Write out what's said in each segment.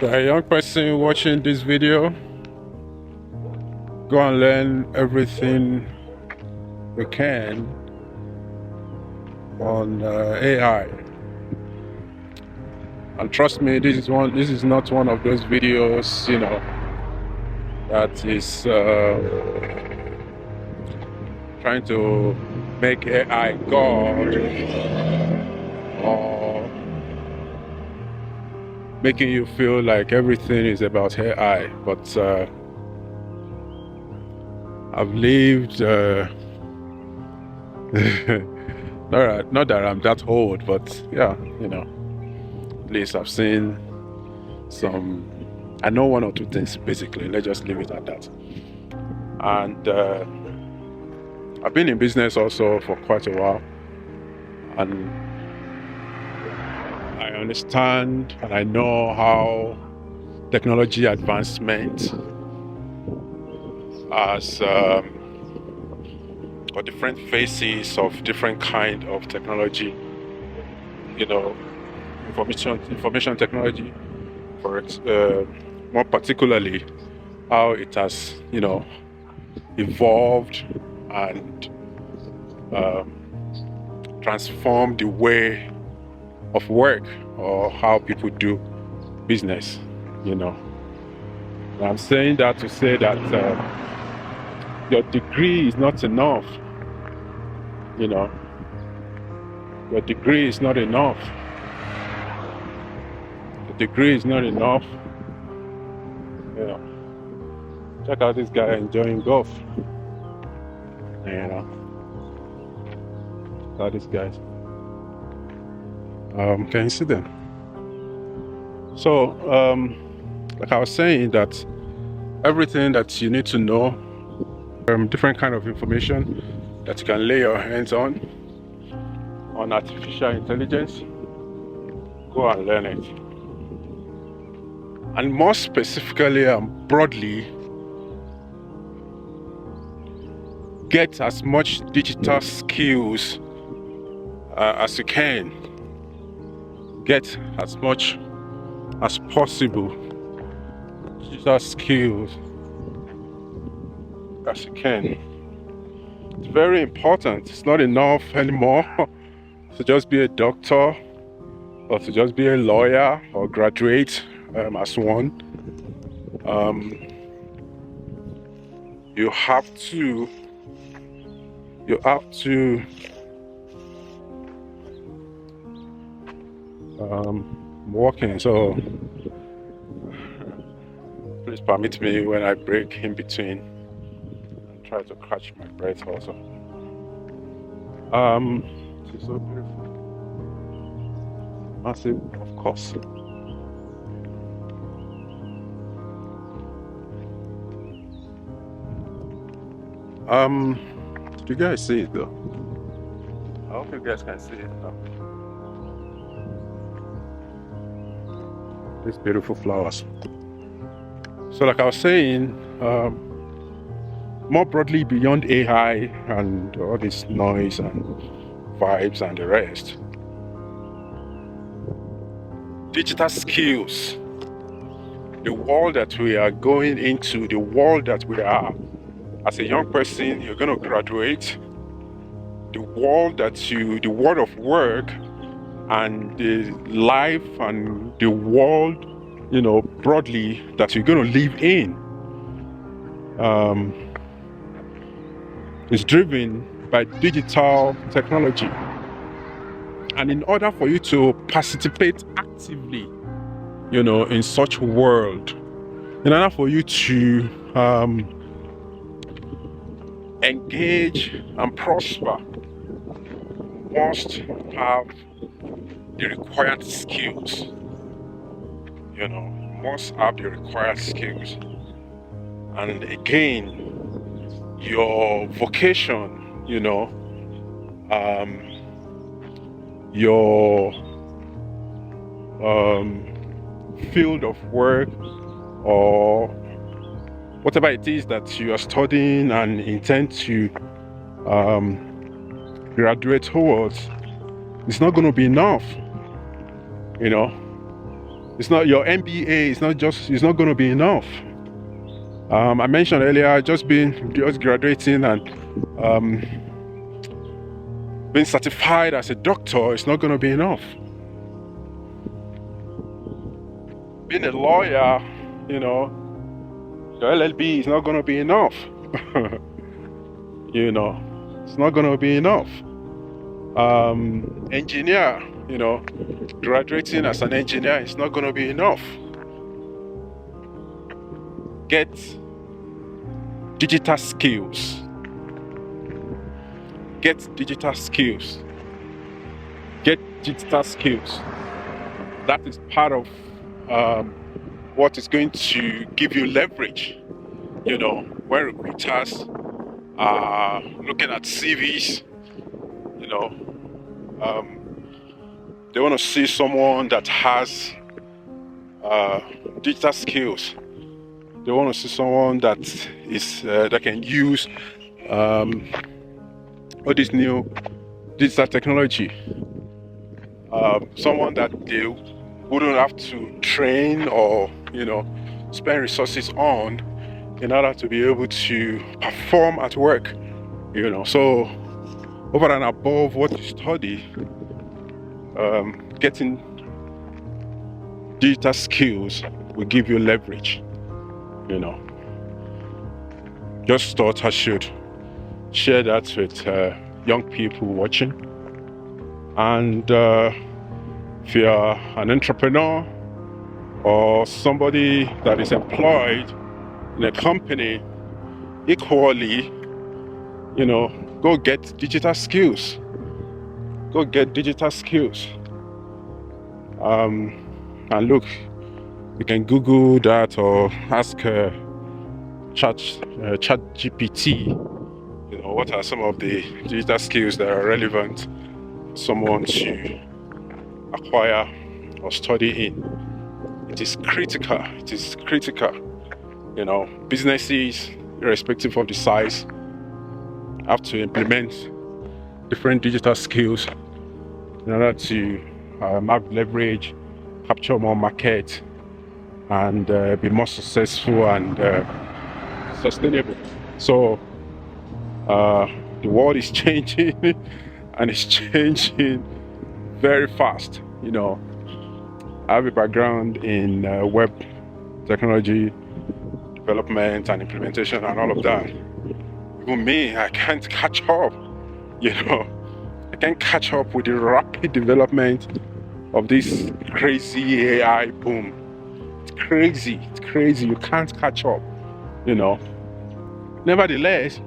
If you're a young person watching this video, go and learn everything you can on AI. And trust me, this is not one of those videos, that is trying to make AI God or making you feel like everything is about AI. But I've lived, not that I'm that old, but yeah, at least I've seen I know one or two things basically. Let's just leave it at that. And I've been in business also for quite a while, and I understand and I know how technology advancement has or different phases of different kind of technology, information technology, more particularly how it has, evolved and transformed the way of work or how people do business, And I'm saying that to say that your degree is not enough, your degree is not enough. The degree is not enough. Check out this guy enjoying golf. Check out these guys. Can you see them? So, like I was saying, that everything that you need to know, different kind of information that you can lay your hands on artificial intelligence, go and learn it. And more specifically and broadly, get as much digital skills as you can. Get as much as possible digital skills as you can. It's very important. It's not enough anymore to just be a doctor or to just be a lawyer or graduate as one. You have to walking, so please permit me when I break in between and try to catch my breath also. It's so beautiful, massive, of course. Did you guys see it though? I hope you guys can see it now. These beautiful flowers. So like I was saying, more broadly beyond AI and all this noise and vibes and the rest, digital skills, the world that we are going into, the world that we are, as a young person, you're going to graduate, the world of work and the life and the world, broadly, that you're going to live in, is driven by digital technology. And in order for you to participate actively, in such a world, in order for you to engage and prosper, must have the required skills. Must have the required skills. And again, your vocation, your field of work, or whatever it is that you are studying and intend to graduate towards, it's not going to be enough. It's not your MBA. It's not going to be enough. I mentioned earlier, just graduating and being certified as a doctor is not going to be enough. Being a lawyer, your LLB is not going to be enough. It's not going to be enough. Engineer, graduating as an engineer is not going to be enough. Get digital skills. Get digital skills. Get digital skills. That is part of what is going to give you leverage. When recruiters are looking at CVs, they want to see someone that has digital skills. They want to see someone that is that can use all this new digital technology. Someone that they wouldn't have to train or spend resources on in order to be able to perform at work. So over and above what you study, getting digital skills will give you leverage. Just thought I should share that with young people watching. And if you're an entrepreneur or somebody that is employed in a company, equally, go get digital skills. Go get digital skills. And look, you can Google that or ask ChatGPT. What are some of the digital skills that are relevant for someone to acquire or study in? It is critical. It is critical. Businesses, irrespective of the size, have to implement different digital skills in order to have leverage, capture more market, and be more successful and sustainable. So the world is changing, and it's changing very fast. I have a background in web technology development and implementation and all of that. Even me, I can't catch up. I can't catch up with the rapid development of this crazy AI boom. It's crazy. You can't catch up. Nevertheless,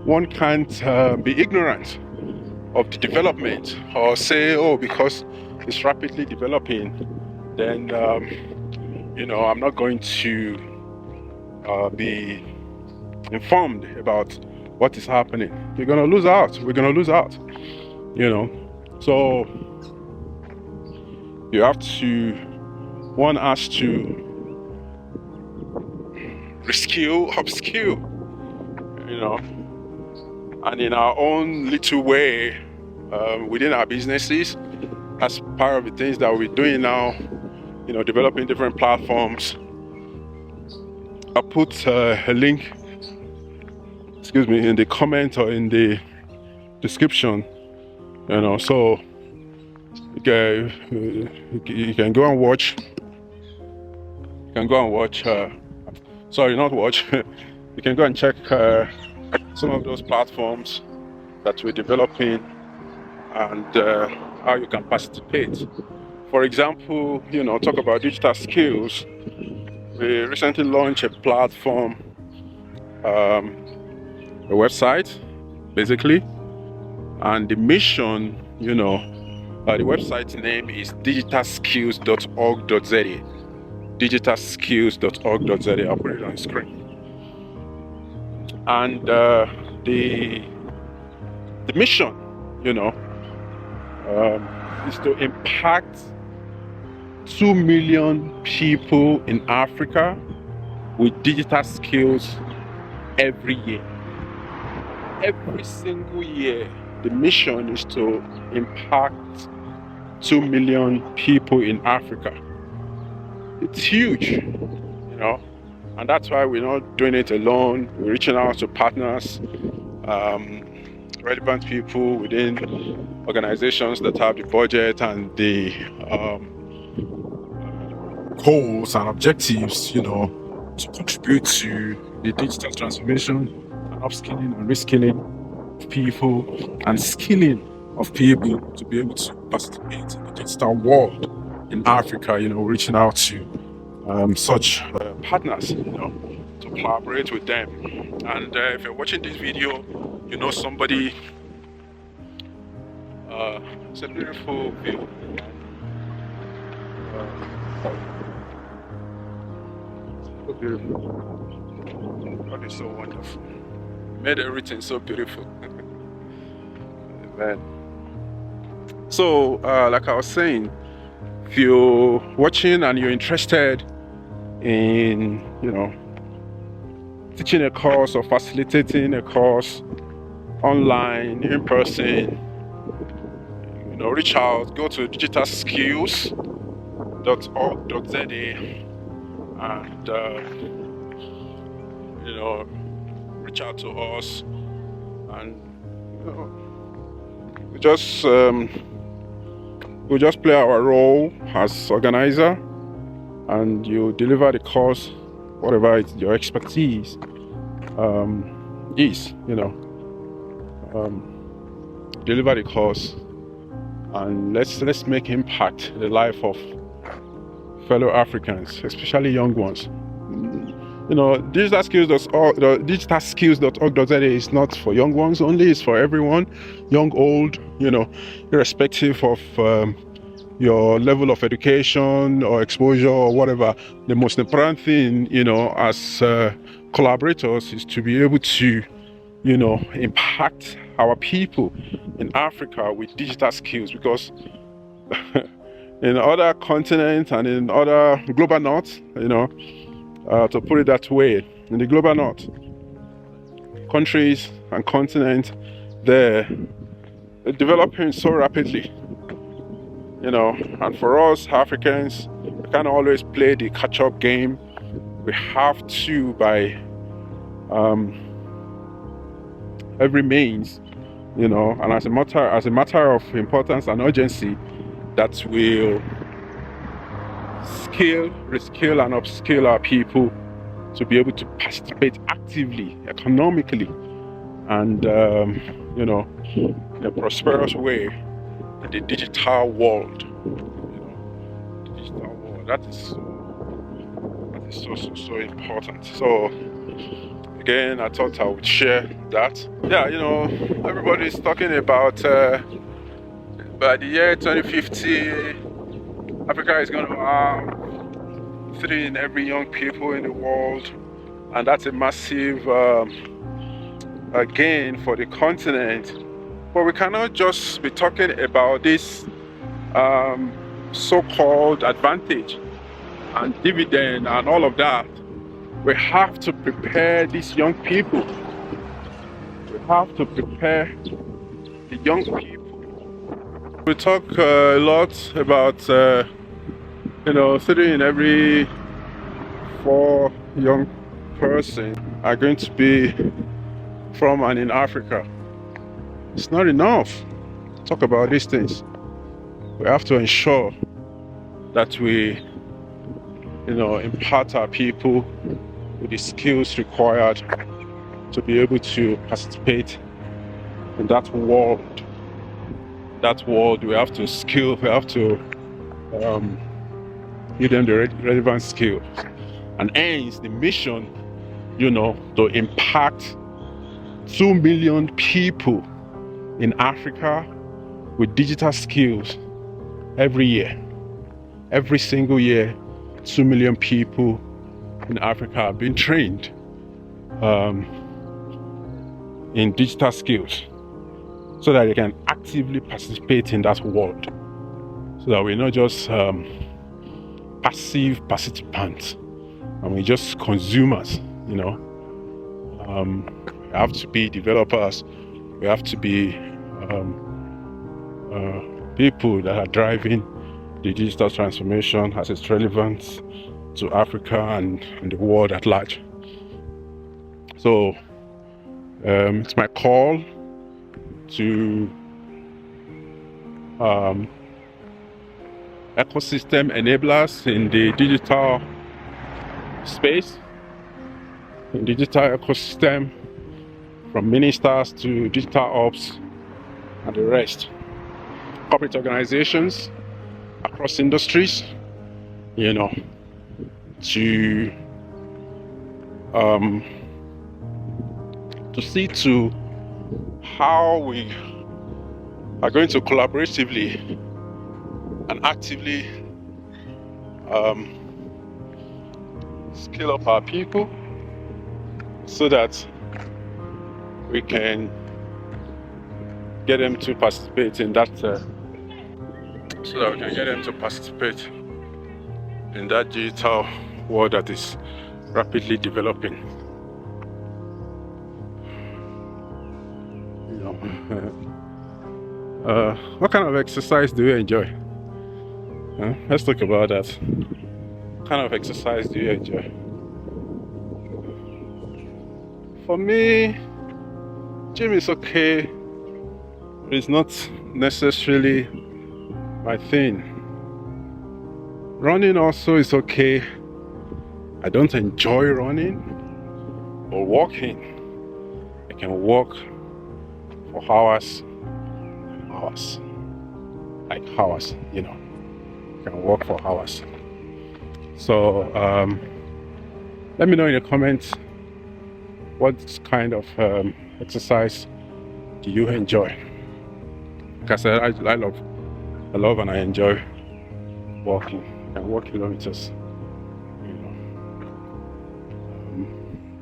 one can't be ignorant of the development or say, because it's rapidly developing, then I'm not going to be informed about what is happening. We're gonna lose out. So you have to, one has to reskill, upskill, and in our own little way, within our businesses, as part of the things that we're doing now, developing different platforms. I'll put a link, in the comment or in the description, so you can go and watch. You can go and watch. Sorry, not watch. You can go and check some of those platforms that we're developing and how you can participate. For example, talk about digital skills. We recently launched a platform, a website, basically, and the mission, the website's name is digitalskills.org.za. Digitalskills.org.za. I'll put it on the screen. And the mission, is to impact 2 million people in Africa with digital skills every year. Every single year, the mission is to impact 2 million people in Africa It's huge, and that's why we're not doing it alone. We're reaching out to partners, relevant people within organizations that have the budget and the goals and objectives, to contribute to the digital transformation and upskilling and reskilling of people and skilling of people to be able to participate in the digital world in Africa, reaching out to such partners, to collaborate with them. And if you're watching this video, somebody, it's a beautiful view. So beautiful. God is so wonderful. He made everything so beautiful. Amen. So, like I was saying, if you're watching and you're interested in, teaching a course or facilitating a course online, in person, reach out, go to digitalskills.org.za and, reach out to us, and, we just play our role as organizer, and you deliver the course, whatever your expertise is, deliver the course, and let's make impact the life of fellow Africans, especially young ones. digitalskills.org.za is not for young ones only, it's for everyone, young, old, irrespective of your level of education or exposure or whatever. The most important thing, as collaborators, is to be able to, impact our people in Africa with digital skills, because in other continents and in other global north, to put it that way, in the global north, countries and continents, they're developing so rapidly, and for us Africans, we can't always play the catch-up game. We have to, by every means, and as a matter of importance and urgency, that will reskill and upskill our people to be able to participate actively, economically, and in a prosperous way in the digital world. The digital world, that is so important. So again, I thought I would share that. Yeah, everybody's talking about by the year 2050, Africa is going to have 3 in every young people in the world, and that's a massive gain for the continent. But we cannot just be talking about this so-called advantage and dividend and all of that. We have to prepare these young people. We have to prepare the young people. We talk a lot about 3 in every 4 young person are going to be from and in Africa. It's not enough to talk about these things. We have to ensure that we, impart our people with the skills required to be able to participate in that world. That world, we have to give them the relevant skills, and hence the mission, to impact 2 million people in Africa with digital skills every year. Every single year, 2 million people in Africa are being trained in digital skills, so that they can actively participate in that world, so that we're not just passive participants and we're just consumers. We have to be developers. We have to be people that are driving the digital transformation has its relevance to Africa and the world at large. So it's my call to ecosystem enablers in the digital space, in digital ecosystem, from ministers to digital ops and the rest. Corporate organizations across industries, to see to how we are going to collaboratively and actively scale up our people so that we can get them to participate in that digital world that is rapidly developing. What kind of exercise do you enjoy? Let's talk about that. What kind of exercise do you enjoy? For me, gym is okay, but it's not necessarily my thing. Running also is okay. I don't enjoy running or walking. I can walk for hours. I can walk for hours. So let me know in the comments what kind of exercise do you enjoy. Like I said, I love and I enjoy walking. I can walk kilometers.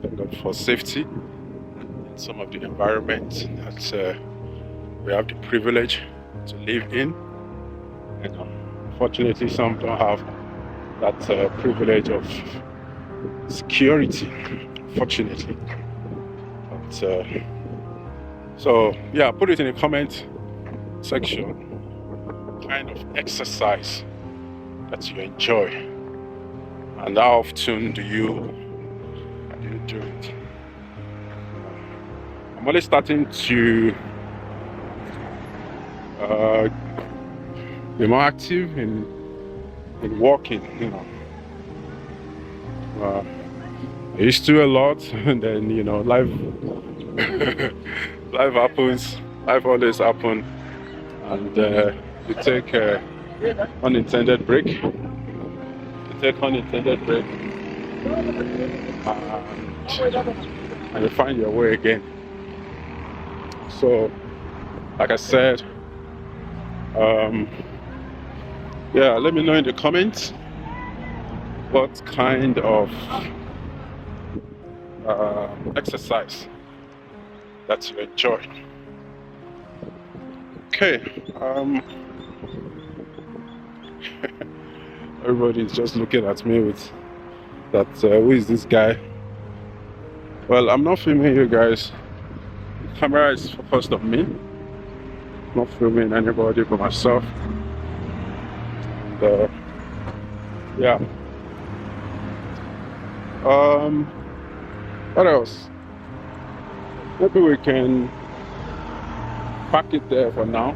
Thank God for safety in some of the environments that we have the privilege to live in. And unfortunately, some don't have that privilege of security, fortunately. But, so yeah, put it in the comment section, what kind of exercise that you enjoy and how often do you do it. I'm only starting to be more active in walking. I used to a lot, and then life life happens. Life always happens, and you take unintended break. And you find your way again. So, like I said, yeah, let me know in the comments what kind of exercise that you enjoy. Okay, everybody's just looking at me with that, who is this guy? Well, I'm not filming you guys. The camera is focused on me. I'm not filming anybody but myself. And, yeah. What else? Maybe we can pack it there for now.